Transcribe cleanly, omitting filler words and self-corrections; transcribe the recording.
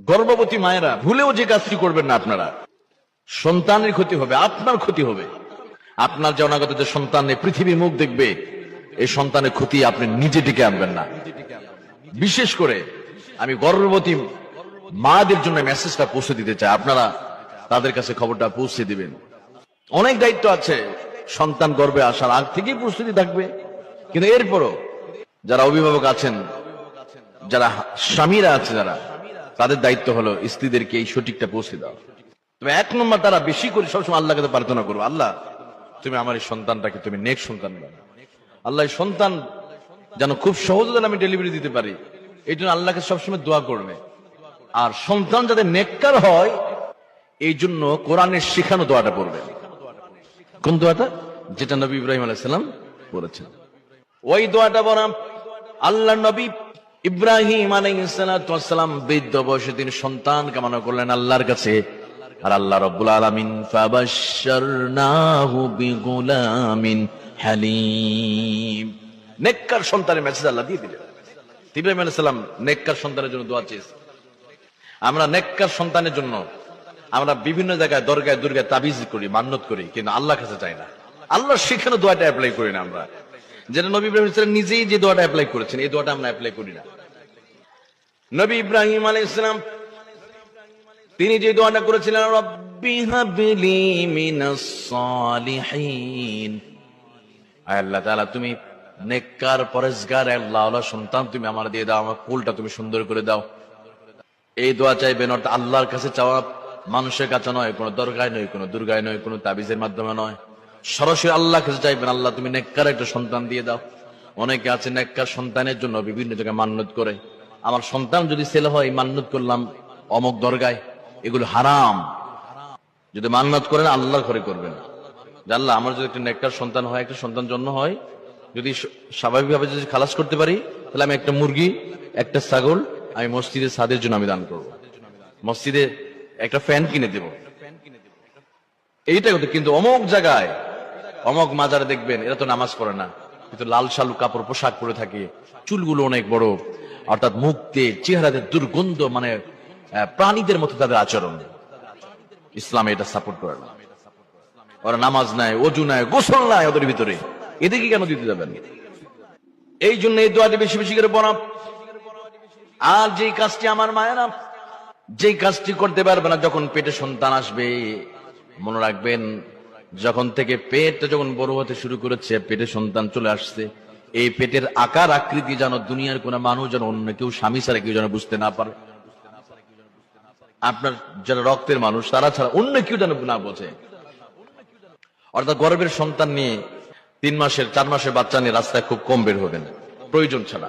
গর্ভবতী মায়েরা ভুলেও যে কাজটি করবেন না আপনারা, সন্তানের ক্ষতি হবে, আপনার ক্ষতি হবে। আপনার যে অনাগত যে সন্তান পৃথিবীর মুখ দেখবে, এই সন্তানের ক্ষতি আপনি নিজে ডেকে আনবেন না। বিশেষ করে আমি গর্ভবতী মাদের জন্য মেসেজটা পৌঁছে দিতে চাই, আপনারা তাদের কাছে খবরটা পৌঁছে দিবেন। অনেক দায়িত্ব আছে, সন্তান গর্ভে আসার আগ থেকেই প্রস্তুতি থাকবে, কিন্তু এরপরও যারা অভিভাবক আছেন, যারা স্বামীরা আছে, যারা তাদের দায়িত্ব হলো স্ত্রীদেরকে এই সঠিকটা পৌঁছে দেওয়া। তবে এক নম্বর তারা বেশি করে সবসময় আল্লাহকে প্রার্থনা করবো, আল্লাহ তুমি আমার এই সন্তানটাকে তুমি নেক সন্তান বানাও। আল্লাহ এই সন্তান যেন খুব সহজে যেন আমি ডেলিভারি দিতে পারি, এই জন্য আল্লাহকে সবসময় দোয়া করবে। আর সন্তান যাতে নেককার হয় এই জন্য কোরআনের শিখানো দোয়াটা পড়বে। কোন দোয়াটা? যেটা নবী ইব্রাহিম আলাইহিস সালাম পড়েছেন। ওই দোয়াটা বলা আল্লাহ নবী ইব্রাহিম আলাইহিস সালাম বৃদ্ধ বয়সে তিনি সন্তান কামনা করলেন আল্লাহর কাছে, আর আল্লাহ রাব্বুল আলামিন ফাবাশশারনাহু বিগুলামিন হালিম, নেককার সন্তানের মেসেজ আল্লাহ দিয়ে দিলেন। ইব্রাহিম আলাইহিস সালাম নেককার সন্তানের জন্য দোয়া চেয়েছেন। আমরা নেককার সন্তানের জন্য আমরা বিভিন্ন জায়গায় দরগায় দুর্গায় তাবিজ করি, মান্নত করি, কিন্তু আল্লাহর কাছে চাই না। আল্লাহর সেখানে দোয়াটা অ্যাপ্লাই করি না আমরা, যেটা নবী ইব্রাহিম সালাম নিজেই যে দোয়াটা অ্যাপ্লাই করেছেন, এই দোয়াটা আমরা অ্যাপ্লাই করি না। নবী ইব্রাহিম আলাইহিস সালাম তিনি যে দোয়াটা করেছিলেন, রব্বি হাবলি মিনাস সালিহিন, আয় আল্লাহ তাআলা তুমি নেককার পরেজগার আল্লাহওয়ালা সন্তান তুমি আমার দিয়ে দাও, আমার কুলটা তুমি সুন্দর করে দাও। এই দোয়া চাইবেন, অর্থাৎ আল্লাহর কাছে চাওয়া, মানুষের কাছে নয়, কোনো দরগায় নয়, কোনো দুর্গায় নয়, কোনো তাবিজের মাধ্যমে নয়, সরাসরি আল্লাহর কাছে চাইবেন, আল্লাহ তুমি নেককার একটা সন্তান দিয়ে দাও। অনেকে আছে নেককার সন্তানের জন্য বিভিন্ন জায়গায় মান্নত করে, আমার সন্তান যদি ছেলে হয় মান্নত করলাম অমুক দরগায়, এগুলো হারাম। যদি মান্নত করেন আল্লাহর ঘরে করবেন, যে আল্লাহ আমার যদি একটা নেককার সন্তান হয়, একটা সন্তান জন্ম হয়, যদি স্বাভাবিকভাবে যদি খালাস করতে পারি, তাহলে আমি একটা মুরগি, একটা ছাগল আমি মসজিদের ছাদের জন্য আমি দান করবো, মসজিদে একটা ফ্যান কিনে দেব, এইটা কথা। কিন্তু অমুক জায়গায় অমুক মাজারে দেখবেন এরা তো নামাজ পড়ে না, কিন্তু লাল শালু কাপড় পোশাক পরে থাকে, চুলগুলো অনেক বড়, অর্থাৎ মুখতে চেহারাতে দুর্গন্ধ, মানে প্রাণীদের মতো তাদের আচরণ। ইসলাম এটা সাপোর্ট করে না। ওরা নামাজ নাই, অজু নাই, গোসল নাই ওদের ভিতরে, এদিকে কেন দিতে যাবেন? এই জন্য এই দোয়াটি বেশি বেশি করে বলা। আর যেই কাজটি আমার মায়েরা যেই কাজটি করতে পারবে না, যখন পেটে সন্তান আসবে, মনে রাখবেন যখন থেকে পেটটা যখন বড় হতে শুরু করেছে, পেটে সন্তান চলে আসছে, এই পেটের আকার আকৃতি যেন দুনিয়ার কোন মানুষ যেন অন্য কেউ, স্বামী ছাড়া কেউ যেন বুঝতে না পারে। আপনার যারা রক্তের মানুষ তারা ছাড়া অন্য কেউ যেন না বোঝে। অর্থাৎ গর্ভের সন্তান নিয়ে 3 মাসের 4 মাসের বাচ্চা নিয়ে রাস্তায় খুব কম বের হবেন প্রয়োজন ছাড়া।